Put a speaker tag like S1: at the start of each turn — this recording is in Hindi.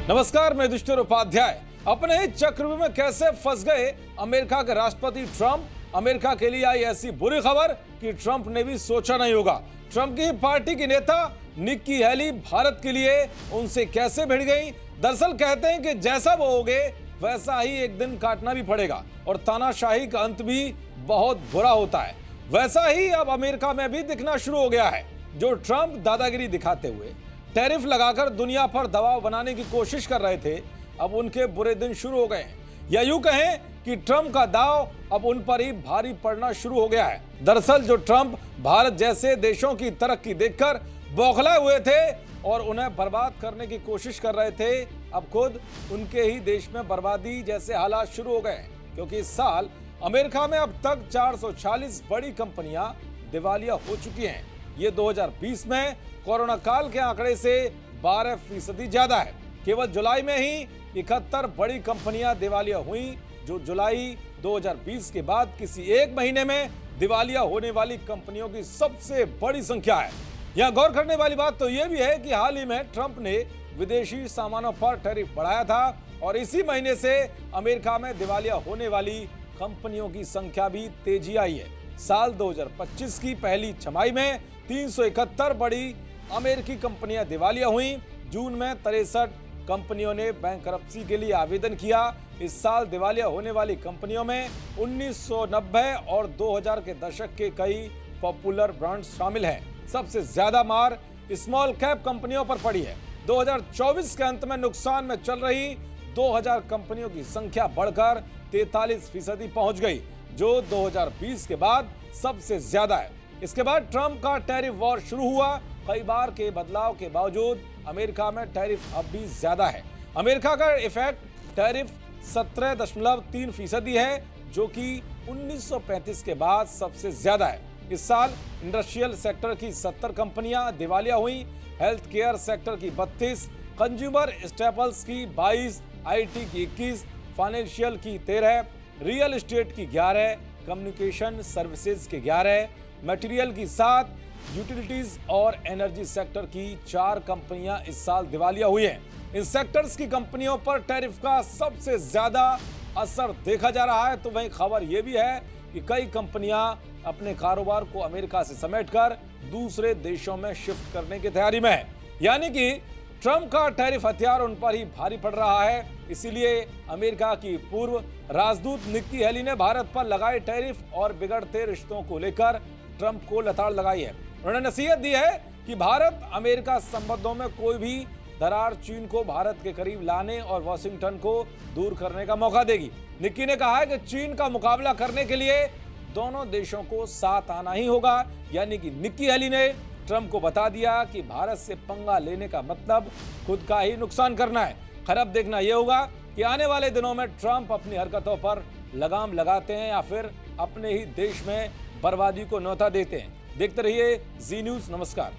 S1: नमस्कार, मैं युधिष्ठिर उपाध्याय। अपने ही चक्रव्यूह में कैसे फंस गए अमेरिका के राष्ट्रपति ट्रंप। अमेरिका के लिए आई ऐसी बुरी खबर कि ट्रंप ने भी सोचा नहीं होगा। ट्रंप की पार्टी की नेता निक्की हेली भारत के लिए उनसे कैसे भिड़ गई। दरअसल कहते हैं कि जैसा वो होगे वैसा ही एक दिन काटना भी पड़ेगा और तानाशाही का अंत भी बहुत बुरा होता है। वैसा ही अब अमेरिका में भी दिखना शुरू हो गया है। जो ट्रंप दादागिरी दिखाते हुए टैरिफ लगाकर दुनिया पर दबाव बनाने की कोशिश कर रहे थे, अब उनके बुरे दिन शुरू हो गए हैं। या यूं कहें कि ट्रंप का दांव अब उन पर ही भारी पड़ना शुरू हो गया है। दरअसल जो ट्रंप भारत जैसे देशों की तरक्की देखकर बौखलाए हुए थे और उन्हें बर्बाद करने की कोशिश कर रहे थे, अब खुद उनके ही देश में बर्बादी जैसे हालात शुरू हो गए। क्योंकि इस साल अमेरिका में अब तक 440 बड़ी कंपनियां दिवालिया हो चुकी हैं। ये 2020 में कोरोना काल के आंकड़े से 12% ज्यादा है। केवल जुलाई में ही 71 बड़ी कंपनियां दिवालिया हुई, जो जुलाई 2020 के बाद किसी एक महीने में दिवालिया होने वाली कंपनियों की सबसे बड़ी संख्या है। यहां गौर करने वाली बात तो यह भी है कि हाल ही में ट्रंप ने विदेशी सामानों पर टैरिफ बढ़ाया था और इसी महीने से अमेरिका में दिवालिया होने वाली कंपनियों की संख्या भी तेजी आई है। साल 2025 की पहली छमाही में 371 बड़ी अमेरिकी कंपनियां दिवालिया हुई। जून में 63 कंपनियों ने बैंकरप्सी के लिए आवेदन किया। इस साल दिवालिया होने वाली कंपनियों में 1990 और 2000 के दशक के कई पॉपुलर ब्रांड्स शामिल हैं। सबसे ज्यादा मार स्मॉल कैप कंपनियों पर पड़ी है। 2024 के अंत में नुकसान में चल रही 2000 कंपनियों की संख्या बढ़कर 43% पहुंच गई, जो 2020 के बाद सबसे ज्यादा है। इसके बाद ट्रंप का टैरिफ वॉर शुरू हुआ। कई बार के बदलाव के बावजूद अमेरिका में टैरिफ अब भी ज्यादा है। अमेरिका का इफेक्ट टैरिफ 17.3% है, जो कि 1935 के बाद सबसे ज्यादा है। इस साल इंडस्ट्रियल सेक्टर की 70 कंपनियां दिवालिया हुई, हेल्थ केयर सेक्टर की 32, कंज्यूमर स्टेपल्स की 22, आईटी की 21, फाइनेंशियल की 13, रियल एस्टेट की 11, कम्युनिकेशन सर्विसेज के 11, मटेरियल की 7, यूटिलिटीज और एनर्जी सेक्टर की 4 कंपनियां इस साल दिवालिया हुई हैं। इन सेक्टर्स की कंपनियों पर टैरिफ का सबसे ज्यादा असर देखा जा रहा है। तो वहीं खबर यह भी है कि कई कंपनियां अपने कारोबार को अमेरिका से समेटकर दूसरे देशों में शिफ्ट करने की तैयारी में है। यानी कि ट्रंप का टैरिफ हथियार उन पर ही भारी पड़ रहा है। इसीलिए अमेरिका की पूर्व राजदूत निक्की हेली ने भारत पर लगाए टैरिफ और बिगड़ते रिश्तों को लेकर ट्रंप को लताड़ लगाई है। उन्होंने नसीहत दी है कि भारत अमेरिका संबंधों में कोई भी दरार चीन को भारत के करीब लाने और वॉशिंगटन को दूर करने का मौका देगी। निक्की ने कहा है कि चीन का मुकाबला करने के लिए दोनों देशों को साथ आना ही होगा। यानी कि निक्की हेली ने ट्रंप को बता दिया कि भारत से पंगा लेने का मतलब खुद का ही नुकसान करना है। खैर अब देखना यह होगा कि आने वाले दिनों में ट्रंप अपनी हरकतों पर लगाम लगाते हैं या फिर अपने ही देश में बर्बादी को न्योता देते हैं। देखते रहिए जी न्यूज़। नमस्कार।